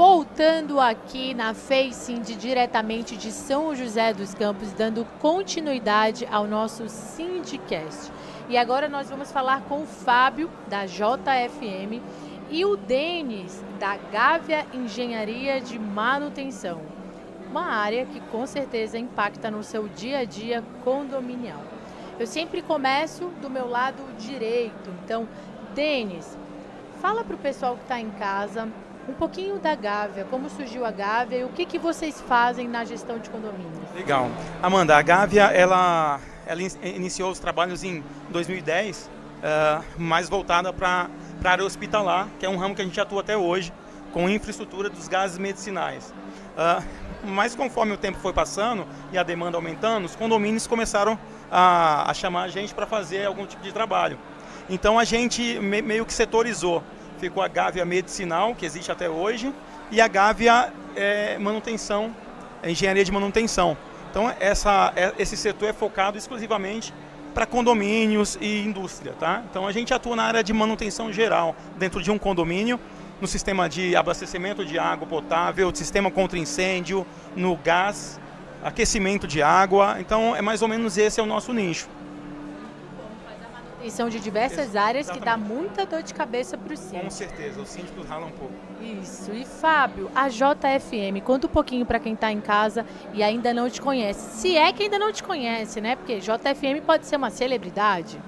voltando aqui na Facing diretamente de São José dos Campos, dando continuidade ao nosso Sindicast. E agora nós vamos falar com o Fábio, da JFM, e o Denis, da Gávea Engenharia de Manutenção. Uma área que com certeza impacta no seu dia a dia condominial. Eu sempre começo do meu lado direito. Então, Denis, fala para o pessoal que está em casa um pouquinho da Gávea, como surgiu a Gávea e o que vocês fazem na gestão de condomínios. Legal. Amanda, a Gávea, ela iniciou os trabalhos em 2010, mais voltada para a área hospitalar, que é um ramo que a gente atua até hoje, com infraestrutura dos gases medicinais. Mas conforme o tempo foi passando e a demanda aumentando, os condomínios começaram a chamar a gente para fazer algum tipo de trabalho. Então a gente meio que setorizou. Ficou a Gávea Medicinal, que existe até hoje, e a Gávea Manutenção, Engenharia de Manutenção. Então esse setor é focado exclusivamente para condomínios e indústria, tá? Então a gente atua na área de manutenção geral, dentro de um condomínio, no sistema de abastecimento de água potável, sistema contra incêndio, no gás, aquecimento de água. Então é mais ou menos esse é o nosso nicho. São de diversas áreas. Exatamente. Que dá muita dor de cabeça para o síndico. Com certeza, o síndico rala um pouco. Isso. E Fábio, a JFM, conta um pouquinho para quem está em casa e ainda não te conhece. Se é que ainda não te conhece, né? Porque JFM pode ser uma celebridade.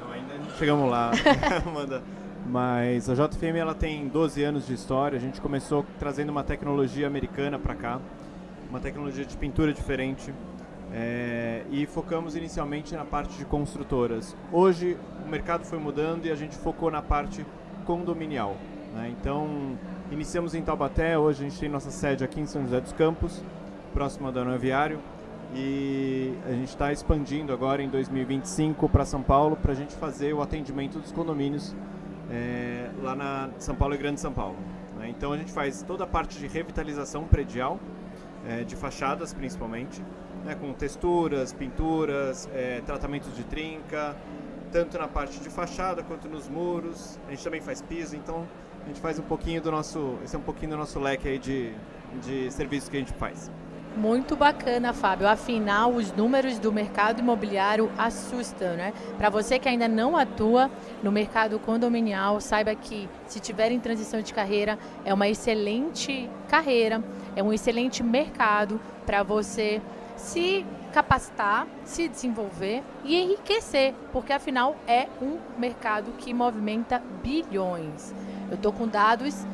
Não, ainda não chegamos lá, Amanda. Mas a JFM ela tem 12 anos de história. A gente começou trazendo uma tecnologia americana para cá, uma tecnologia de pintura diferente. E focamos inicialmente na parte de construtoras. Hoje o mercado foi mudando e a gente focou na parte condominial, né? Então iniciamos em Taubaté, hoje a gente tem nossa sede aqui em São José dos Campos, próxima do Anel Viário, e a gente está expandindo agora em 2025 para São Paulo para a gente fazer o atendimento dos condomínios lá na São Paulo e Grande São Paulo, né? Então a gente faz toda a parte de revitalização predial, de fachadas principalmente, né, com texturas, pinturas, tratamentos de trinca, tanto na parte de fachada quanto nos muros. A gente também faz piso, então a gente faz um pouquinho do nosso, esse é um pouquinho do nosso leque aí de serviços que a gente faz. Muito bacana, Fábio. Afinal, os números do mercado imobiliário assustam, né? Para você que ainda não atua no mercado condominial, saiba que se tiver em transição de carreira, é uma excelente carreira, é um excelente mercado para você se capacitar, se desenvolver e enriquecer, porque afinal é um mercado que movimenta bilhões. Eu estou com dados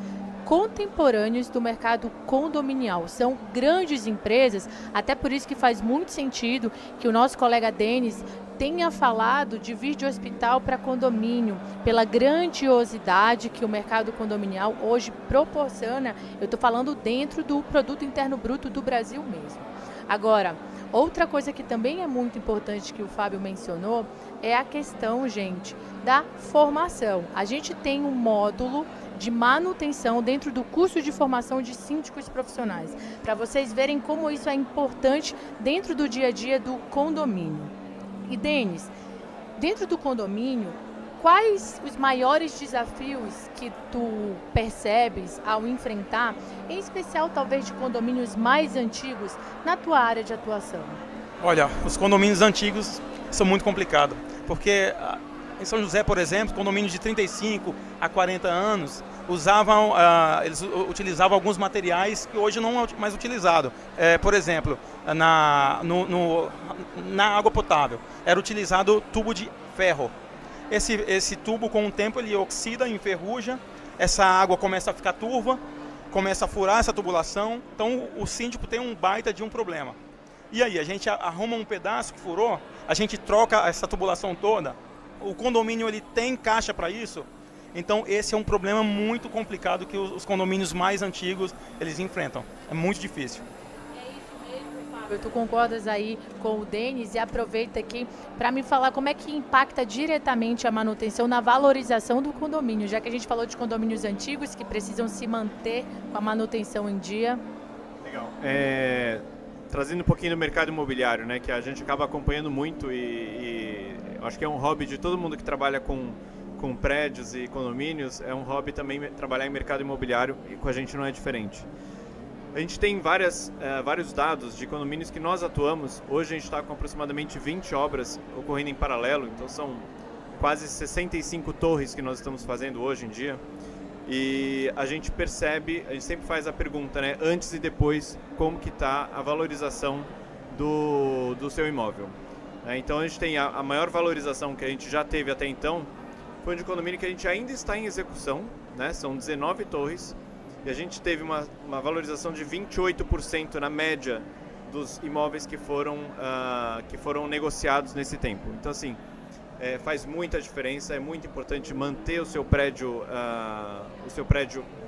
contemporâneos do mercado condominial. São grandes empresas, até por isso que faz muito sentido que o nosso colega Denis tenha falado de vir de hospital para condomínio, pela grandiosidade que o mercado condominial hoje proporciona. Eu estou falando dentro do Produto Interno Bruto do Brasil mesmo. Agora, outra coisa que também é muito importante que o Fábio mencionou é a questão, gente, da formação. A gente tem um módulo de manutenção dentro do curso de formação de síndicos profissionais, para vocês verem como isso é importante dentro do dia a dia do condomínio. E Denis, dentro do condomínio, quais os maiores desafios que tu percebes ao enfrentar, em especial talvez de condomínios mais antigos, na tua área de atuação? Olha, os condomínios antigos são muito complicados, porque em São José, por exemplo, condomínios de 35 a 40 anos eles utilizavam alguns materiais que hoje não é mais utilizado. Por exemplo, na água potável era utilizado tubo de ferro. Esse tubo, com o tempo, ele oxida, enferruja, essa água começa a ficar turva, começa a furar essa tubulação, então o síndico tem um baita de um problema. E aí, a gente arruma um pedaço que furou, a gente troca essa tubulação toda, o condomínio ele tem caixa para isso, então esse é um problema muito complicado que os condomínios mais antigos eles enfrentam, é muito difícil. Tu concordas aí com o Denis e aproveita aqui para me falar como é que impacta diretamente a manutenção na valorização do condomínio, já que a gente falou de condomínios antigos que precisam se manter com a manutenção em dia. Legal. Trazendo um pouquinho do mercado imobiliário, né, que a gente acaba acompanhando muito e acho que é um hobby de todo mundo que trabalha com com prédios e condomínios, é um hobby também trabalhar em mercado imobiliário, e com a gente não é diferente. A gente tem vários dados de condomínios que nós atuamos. Hoje a gente está com aproximadamente 20 obras ocorrendo em paralelo, então são quase 65 torres que nós estamos fazendo hoje em dia. E a gente percebe, a gente sempre faz a pergunta, né, antes e depois, como que está a valorização do seu imóvel. Então a gente tem a maior valorização que a gente já teve até então, foi de um condomínio que a gente ainda está em execução, né, são 19 torres, e a gente teve uma valorização de 28% na média dos imóveis que foram negociados nesse tempo. Então, assim, faz muita diferença, é muito importante manter o seu prédio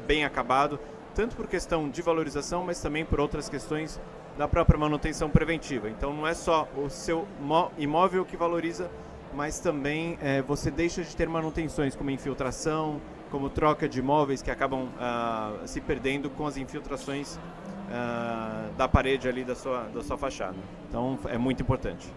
bem acabado, tanto por questão de valorização, mas também por outras questões da própria manutenção preventiva. Então, não é só o seu imóvel que valoriza, mas também você deixa de ter manutenções como infiltração, como troca de imóveis que acabam se perdendo com as infiltrações da parede ali da sua fachada. Então é muito importante.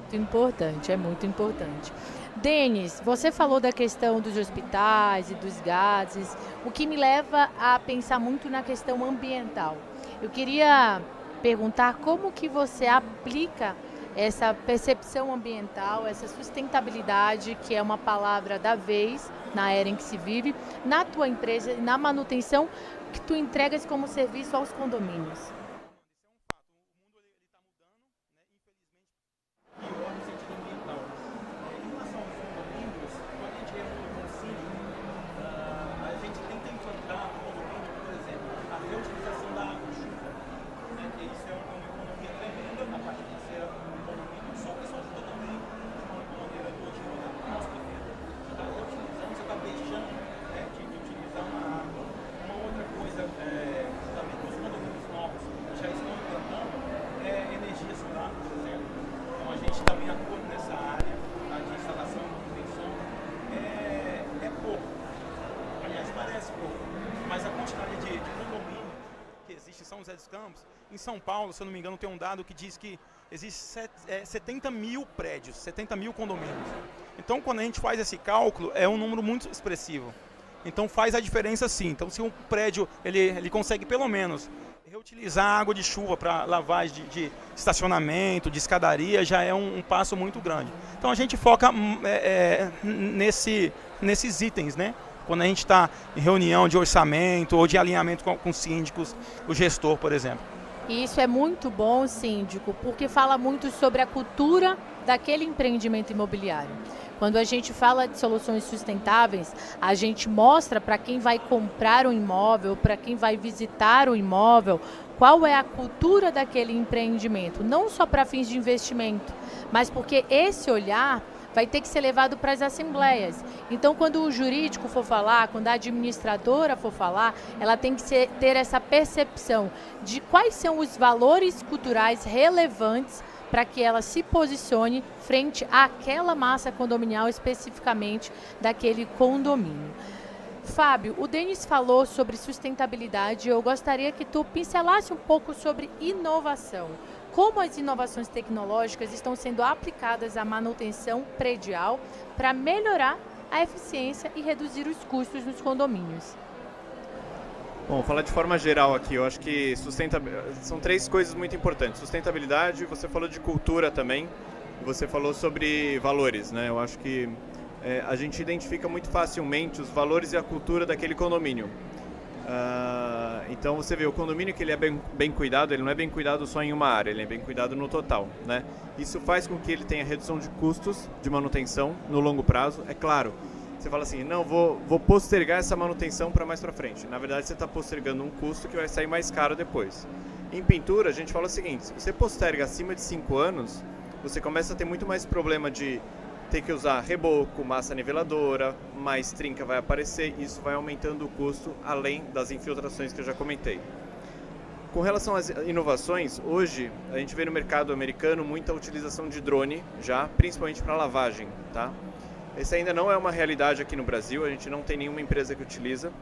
Muito importante, é muito importante. Denis, você falou da questão dos hospitais e dos gases, o que me leva a pensar muito na questão ambiental. Eu queria perguntar como que você aplica essa percepção ambiental, essa sustentabilidade, que é uma palavra da vez na era em que se vive, na tua empresa e na manutenção que tu entregas como serviço aos condomínios. Em São Paulo, se eu não me engano, tem um dado que diz que existe 70 mil prédios, 70 mil condomínios. Então, quando a gente faz esse cálculo, é um número muito expressivo. Então, faz a diferença sim. Então, se um prédio ele consegue, pelo menos, reutilizar água de chuva para lavagem de estacionamento, de escadaria, já é um passo muito grande. Então, a gente foca nesses itens, né? Quando a gente está em reunião de orçamento ou de alinhamento com síndicos, o gestor, por exemplo. E isso é muito bom, síndico, porque fala muito sobre a cultura daquele empreendimento imobiliário. Quando a gente fala de soluções sustentáveis, a gente mostra para quem vai comprar um imóvel, para quem vai visitar o imóvel, qual é a cultura daquele empreendimento, não só para fins de investimento, mas porque esse olhar vai ter que ser levado para as assembleias. Então, quando o jurídico for falar, quando a administradora for falar, ela tem que ter essa percepção de quais são os valores culturais relevantes para que ela se posicione frente àquela massa condominial, especificamente daquele condomínio. Fábio, o Denis falou sobre sustentabilidade, eu gostaria que tu pincelasse um pouco sobre inovação. Como as inovações tecnológicas estão sendo aplicadas à manutenção predial para melhorar a eficiência e reduzir os custos nos condomínios? Bom, falar de forma geral aqui, eu acho que são três coisas muito importantes. Sustentabilidade, você falou de cultura também, você falou sobre valores, né? Eu acho que a gente identifica muito facilmente os valores e a cultura daquele condomínio. Então você vê, o condomínio que ele é bem cuidado, ele não é bem cuidado só em uma área, ele é bem cuidado no total, né? Isso faz com que ele tenha redução de custos de manutenção no longo prazo. É claro, você fala assim, não, vou postergar essa manutenção para mais para frente. Na verdade, você está postergando um custo que vai sair mais caro depois. Em pintura, a gente fala o seguinte, se você posterga acima de 5 anos, você começa a ter muito mais problema de ter que usar reboco, massa niveladora, mais trinca vai aparecer, isso vai aumentando o custo, além das infiltrações que eu já comentei. Com relação às inovações, hoje a gente vê no mercado americano muita utilização de drone, já, principalmente para lavagem, tá? Esse ainda não é uma realidade aqui no Brasil, a gente não tem nenhuma empresa que utiliza.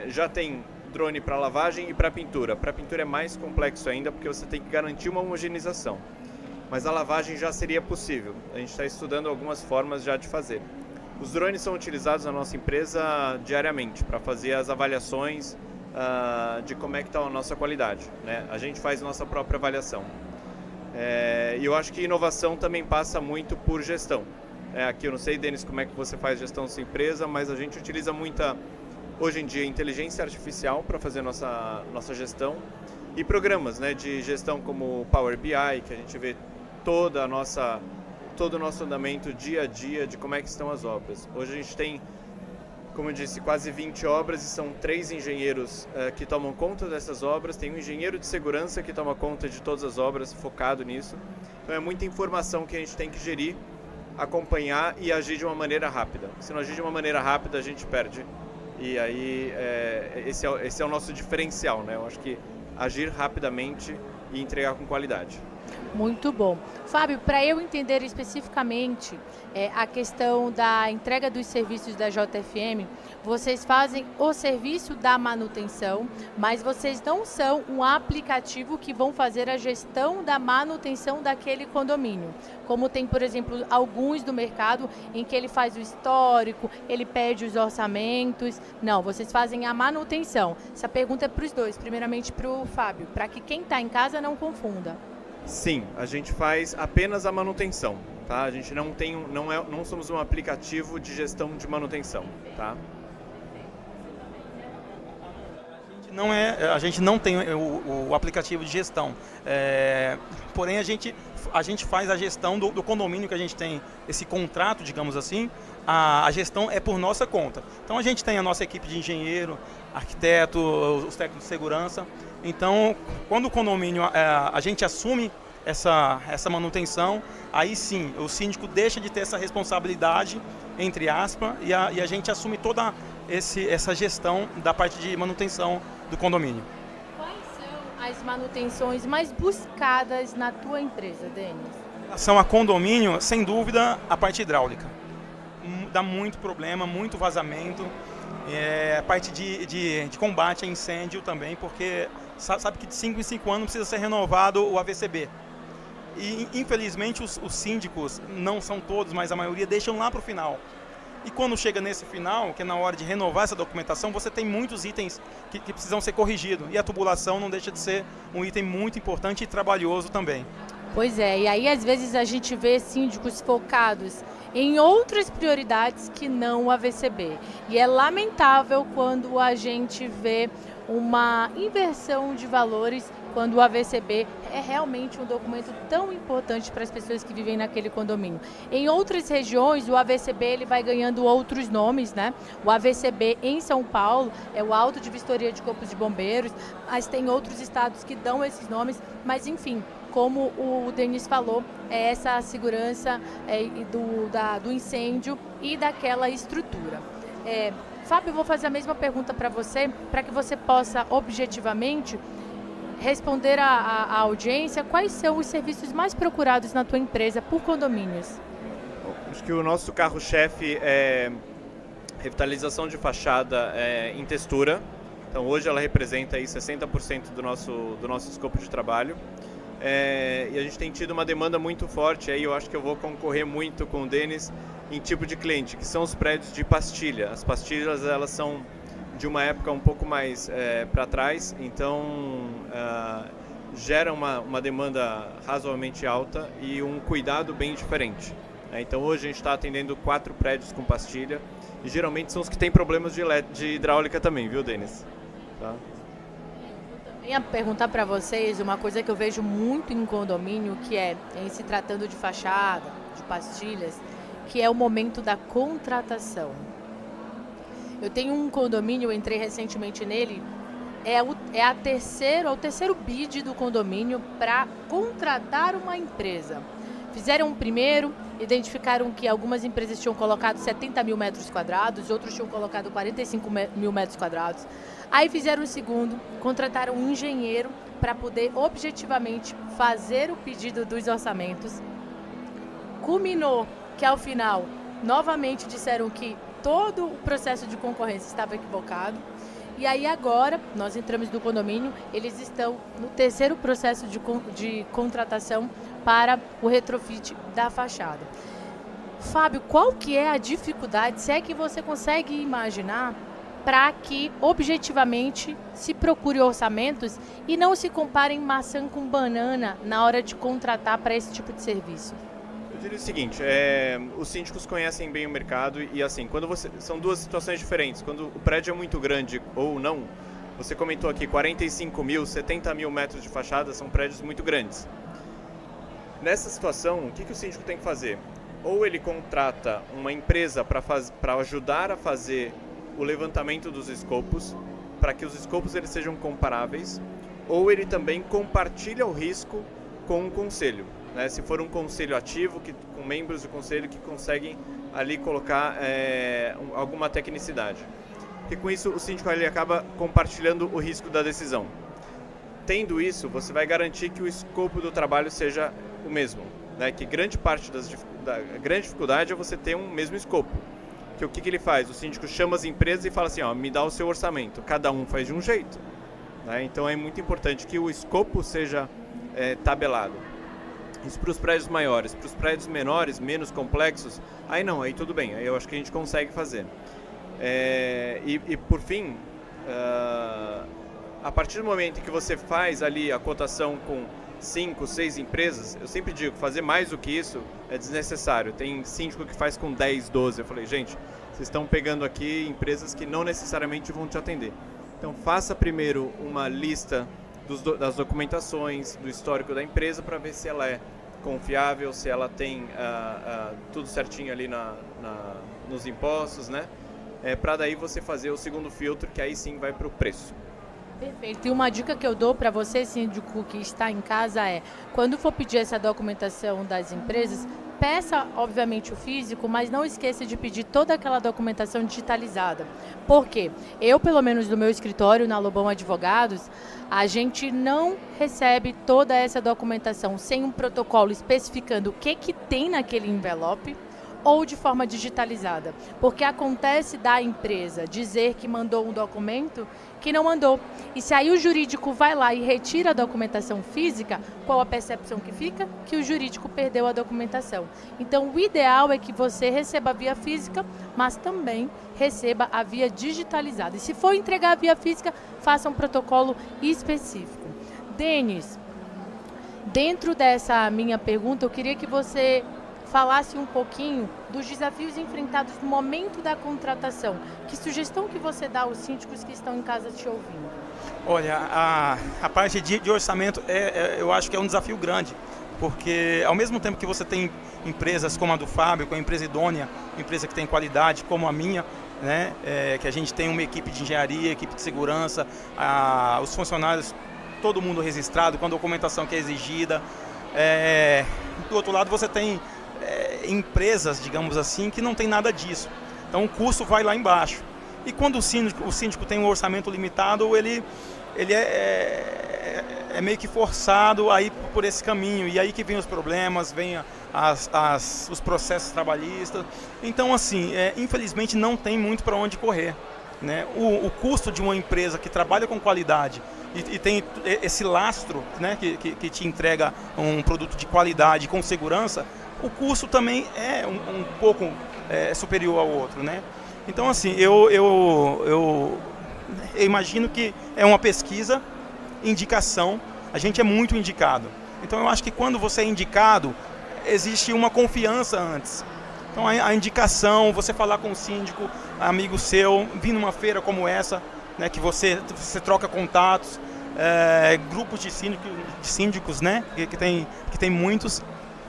Já tem drone para lavagem e para pintura. Para pintura é mais complexo ainda, porque você tem que garantir uma homogeneização. Mas a lavagem já seria possível. A gente está estudando algumas formas já de fazer. Os drones são utilizados na nossa empresa diariamente para fazer as avaliações de como é que está a nossa qualidade, né? A gente faz nossa própria avaliação. E eu acho que inovação também passa muito por gestão. Aqui eu não sei, Denis, como é que você faz gestão da sua empresa, mas a gente utiliza muita, hoje em dia, inteligência artificial para fazer nossa gestão e programas, né, de gestão como Power BI, que a gente vê todo o nosso andamento dia a dia de como é que estão as obras. Hoje a gente tem, como eu disse, quase 20 obras e são 3 engenheiros que tomam conta dessas obras, tem um engenheiro de segurança que toma conta de todas as obras, focado nisso. Então é muita informação que a gente tem que gerir, acompanhar e agir de uma maneira rápida. Se não agir de uma maneira rápida, a gente perde. E aí esse é o nosso diferencial, né? Eu acho que agir rapidamente e entregar com qualidade. Muito bom. Fábio, para eu entender especificamente a questão da entrega dos serviços da JFM, vocês fazem o serviço da manutenção, mas vocês não são um aplicativo que vão fazer a gestão da manutenção daquele condomínio. Como tem, por exemplo, alguns do mercado em que ele faz o histórico, ele pede os orçamentos. Não, vocês fazem a manutenção. Essa pergunta é para os dois, primeiramente para o Fábio, para que quem está em casa não confunda. Sim, a gente faz apenas a manutenção, tá? A gente não somos um aplicativo de gestão de manutenção, tá? A gente não tem o aplicativo de gestão, porém a gente faz a gestão do condomínio que a gente tem esse contrato, digamos assim. A gestão é por nossa conta. Então a gente tem a nossa equipe de engenheiro, arquiteto, os técnicos de segurança. Então, quando o condomínio, a gente assume essa manutenção, aí sim, o síndico deixa de ter essa responsabilidade, entre aspas, e a gente assume toda essa gestão da parte de manutenção do condomínio. Quais são as manutenções mais buscadas na tua empresa, Denis? Em relação a condomínio, sem dúvida, a parte hidráulica. Dá muito problema, muito vazamento. A parte de combate a incêndio também, porque sabe que de 5 em 5 anos precisa ser renovado o AVCB. E infelizmente os síndicos, não são todos, mas a maioria, deixam lá para o final. E quando chega nesse final, que é na hora de renovar essa documentação, você tem muitos itens que precisam ser corrigidos. E a tubulação não deixa de ser um item muito importante e trabalhoso também. Pois é, e aí às vezes a gente vê síndicos focados em outras prioridades que não o AVCB. E é lamentável quando a gente vê uma inversão de valores, quando o AVCB é realmente um documento tão importante para as pessoas que vivem naquele condomínio. Em outras regiões, o AVCB ele vai ganhando outros nomes, né? O AVCB em São Paulo é o Auto de Vistoria de Corpos de Bombeiros, mas tem outros estados que dão esses nomes, mas enfim, como o Denis falou, é essa segurança do incêndio e daquela estrutura. Fábio, eu vou fazer a mesma pergunta para você, para que você possa objetivamente responder à audiência. Quais são os serviços mais procurados na tua empresa por condomínios? Acho que o nosso carro-chefe é revitalização de fachada em textura. Então hoje ela representa aí 60% do nosso escopo de trabalho. E a gente tem tido uma demanda muito forte, aí eu acho que eu vou concorrer muito com o Denis em tipo de cliente, que são os prédios de pastilha. As pastilhas, elas são de uma época um pouco mais para trás, então gera uma demanda razoavelmente alta e um cuidado bem diferente. Então hoje a gente está atendendo 4 prédios com pastilha e geralmente são os que têm problemas de hidráulica também, viu, Denis? Tá? Eu ia perguntar para vocês uma coisa que eu vejo muito em condomínio, que é, em se tratando de fachada, de pastilhas, que é o momento da contratação. Eu tenho um condomínio, eu entrei recentemente nele, é o terceiro bid do condomínio para contratar uma empresa. Fizeram um primeiro, identificaram que algumas empresas tinham colocado 70 mil metros quadrados, outros tinham colocado 45 mil metros quadrados. Aí fizeram o segundo, contrataram um engenheiro para poder objetivamente fazer o pedido dos orçamentos. Culminou que ao final, novamente disseram que todo o processo de concorrência estava equivocado. E aí agora, nós entramos no condomínio, eles estão no terceiro processo de contratação para o retrofit da fachada. Fábio, qual que é a dificuldade, se é que você consegue imaginar, para que objetivamente se procure orçamentos e não se comparem maçã com banana na hora de contratar para esse tipo de serviço? Eu diria o seguinte, os síndicos conhecem bem o mercado e assim, são duas situações diferentes. Quando o prédio é muito grande ou não, você comentou aqui 45 mil, 70 mil metros de fachada, são prédios muito grandes. Nessa situação, o que o síndico tem que fazer? Ou ele contrata uma empresa para ajudar a fazer o levantamento dos escopos, para que os escopos eles sejam comparáveis, ou ele também compartilha o risco com o conselho, né? Se for um conselho ativo, com membros do conselho que conseguem ali colocar alguma tecnicidade. Porque com isso o síndico ele acaba compartilhando o risco da decisão. Tendo isso, você vai garantir que o escopo do trabalho seja o mesmo, né? Que grande parte da grande dificuldade é você ter um mesmo escopo. Que o que ele faz? O síndico chama as empresas e fala assim, ó, me dá o seu orçamento. Cada um faz de um jeito, né? Então é muito importante que o escopo seja tabelado. Isso para os prédios maiores. Para os prédios menores, menos complexos, aí tudo bem. Aí eu acho que a gente consegue fazer. E por fim, a partir do momento que você faz ali a cotação com 5, 6 empresas, eu sempre digo, fazer mais do que isso é desnecessário. Tem síndico que faz com 10, 12. Eu falei, gente, vocês estão pegando aqui empresas que não necessariamente vão te atender. Então faça primeiro uma lista das documentações, do histórico da empresa, para ver se ela é confiável, se ela tem tudo certinho ali nos impostos, né? Para daí você fazer o segundo filtro, que aí sim vai para o preço. Perfeito. E uma dica que eu dou para você, síndico, que está em casa quando for pedir essa documentação das empresas, peça, obviamente, o físico, mas não esqueça de pedir toda aquela documentação digitalizada. Por quê? Eu, pelo menos no meu escritório, na Lobão Advogados, a gente não recebe toda essa documentação sem um protocolo especificando o que tem naquele envelope, ou de forma digitalizada, porque acontece da empresa dizer que mandou um documento que não mandou. E se aí o jurídico vai lá e retira a documentação física, qual a percepção que fica? Que o jurídico perdeu a documentação. Então, o ideal é que você receba a via física, mas também receba a via digitalizada. E se for entregar a via física, faça um protocolo específico. Denis, dentro dessa minha pergunta, eu queria que você falasse um pouquinho dos desafios enfrentados no momento da contratação. Que sugestão que você dá aos síndicos que estão em casa te ouvindo? Olha, a parte de orçamento eu acho que é um desafio grande, porque ao mesmo tempo que você tem empresas como a do Fábio, com a empresa idônea, empresa que tem qualidade, como a minha, né, que a gente tem uma equipe de engenharia, equipe de segurança, os funcionários, todo mundo registrado, com a documentação que é exigida. Do outro lado você tem empresas, digamos assim, que não tem nada disso. Então o custo vai lá embaixo. E quando o síndico tem um orçamento limitado, ele é meio que forçado a ir por esse caminho. E aí que vem os problemas, vem os processos trabalhistas. Então, assim, infelizmente não tem muito para onde correr, né? O custo de uma empresa que trabalha com qualidade e tem esse lastro, né, que te entrega um produto de qualidade com segurança, o custo também é um pouco superior ao outro, né? Então, assim, eu imagino que é uma pesquisa, indicação, a gente é muito indicado. Então, eu acho que quando você é indicado, existe uma confiança antes. Então, a indicação, você falar com um síndico, amigo seu, vir numa feira como essa, né, que você troca contatos, grupos de síndicos, né, que tem muitos,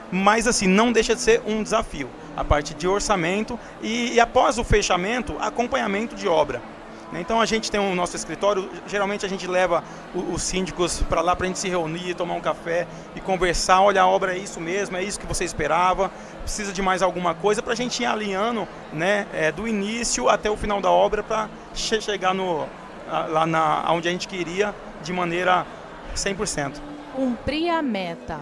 mas assim, não deixa de ser um desafio, a parte de orçamento e após o fechamento, acompanhamento de obra. Então a gente tem o nosso escritório, geralmente a gente leva os síndicos para lá para a gente se reunir, tomar um café e conversar, olha, a obra é isso mesmo, é isso que você esperava, precisa de mais alguma coisa, para a gente ir alinhando, né, do início até o final da obra para chegar lá onde a gente queria de maneira 100%. Cumprir a meta.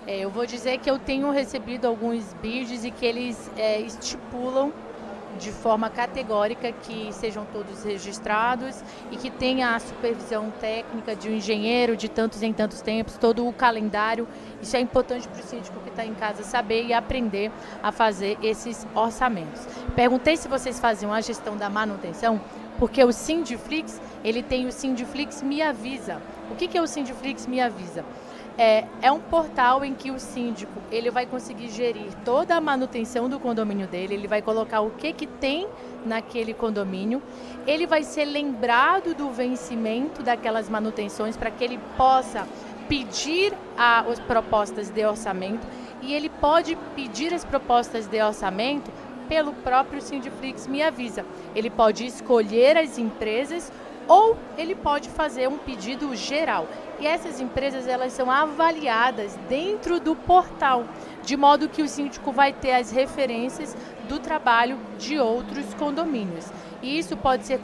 Eu vou dizer que eu tenho recebido alguns bids e que eles estipulam de forma categórica que sejam todos registrados e que tenha a supervisão técnica de um engenheiro de tantos em tantos tempos, todo o calendário. Isso é importante para o síndico que está em casa saber e aprender a fazer esses orçamentos. Perguntei se vocês faziam a gestão da manutenção, porque o Sindiflix, ele tem o Sindiflix Me Avisa. O que é o Sindiflix Me Avisa? É um portal em que o síndico ele vai conseguir gerir toda a manutenção do condomínio dele, ele vai colocar o que tem naquele condomínio, ele vai ser lembrado do vencimento daquelas manutenções para que ele possa pedir as propostas de orçamento, e ele pode pedir as propostas de orçamento pelo próprio Sindiflix Me Avisa. Ele pode escolher as empresas ou ele pode fazer um pedido geral. E essas empresas elas são avaliadas dentro do portal, de modo que o síndico vai ter as referências do trabalho de outros condomínios. E isso pode ser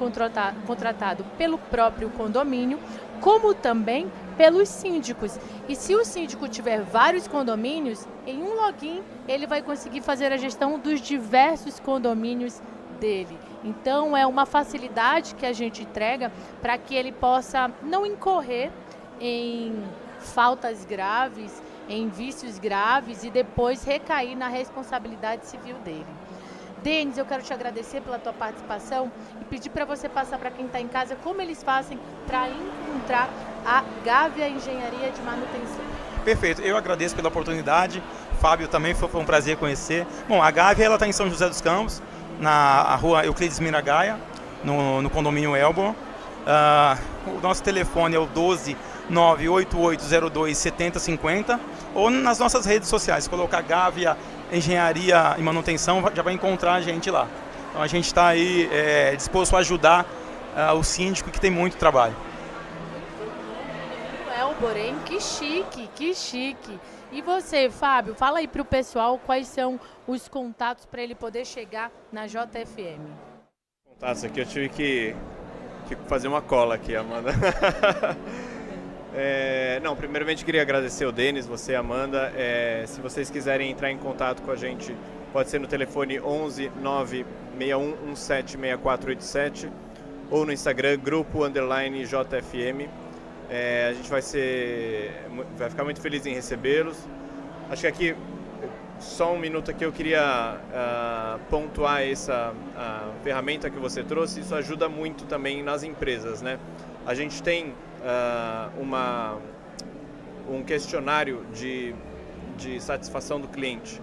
contratado pelo próprio condomínio, como também pelos síndicos. E se o síndico tiver vários condomínios, em um login ele vai conseguir fazer a gestão dos diversos condomínios dele. Então é uma facilidade que a gente entrega para que ele possa não incorrer em faltas graves, em vícios graves e depois recair na responsabilidade civil dele. Denis, eu quero te agradecer pela tua participação e pedir para você passar para quem está em casa como eles fazem para encontrar a Gávea Engenharia de Manutenção. Perfeito, eu agradeço pela oportunidade. Fábio, também foi um prazer conhecer. Bom, a Gávea está em São José dos Campos, na rua Euclides Miragaia, no condomínio Elbor. O nosso telefone é o 12-98802-7050 ou nas nossas redes sociais, colocar Gávea Engenharia e Manutenção, já vai encontrar a gente lá. Então a gente está aí disposto a ajudar o síndico que tem muito trabalho. Elbor, hein? Que chique, que chique. E você, Fábio, fala aí para o pessoal quais são os contatos para ele poder chegar na JFM. Contatos aqui, eu tive que fazer uma cola aqui, Amanda. Não, primeiramente queria agradecer o Denis, você, Amanda. Se vocês quiserem entrar em contato com a gente, pode ser no telefone 11 96117 6487 ou no Instagram, grupo_JFM. A gente vai ficar muito feliz em recebê-los. Acho que aqui, só um minuto aqui, eu queria pontuar essa ferramenta que você trouxe. Isso ajuda muito também nas empresas, né? A gente tem um questionário de satisfação do cliente,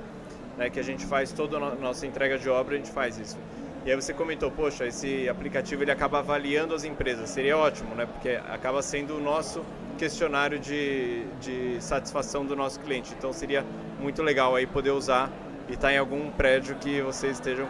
né, que a gente faz toda a nossa entrega de obra, a gente faz isso. E aí você comentou, poxa, esse aplicativo ele acaba avaliando as empresas, seria ótimo, né, porque acaba sendo o nosso questionário de satisfação do nosso cliente, então seria muito legal aí poder usar e estar em algum prédio que vocês estejam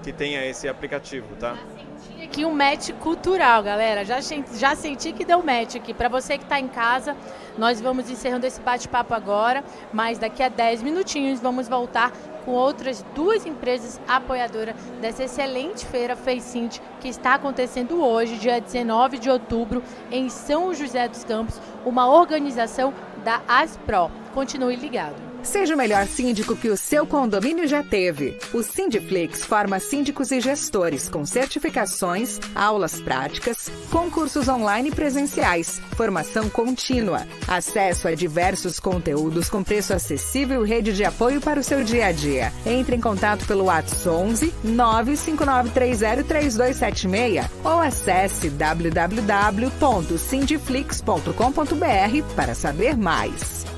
que tenha esse aplicativo, tá? Senti aqui um match cultural, galera. Já senti que deu match aqui. Para você que está em casa, nós vamos encerrando esse bate-papo agora, mas daqui a 10 minutinhos vamos voltar com outras duas empresas apoiadoras dessa excelente feira FEICINT que está acontecendo hoje, dia 19 de outubro, em São José dos Campos, uma organização da ASPRO. Continue ligado. Seja o melhor síndico que o seu condomínio já teve. O Sindiflix forma síndicos e gestores com certificações, aulas práticas, concursos online e presenciais, formação contínua, acesso a diversos conteúdos com preço acessível e rede de apoio para o seu dia a dia. Entre em contato pelo WhatsApp 11 959303276 ou acesse www.sindiflix.com.br para saber mais.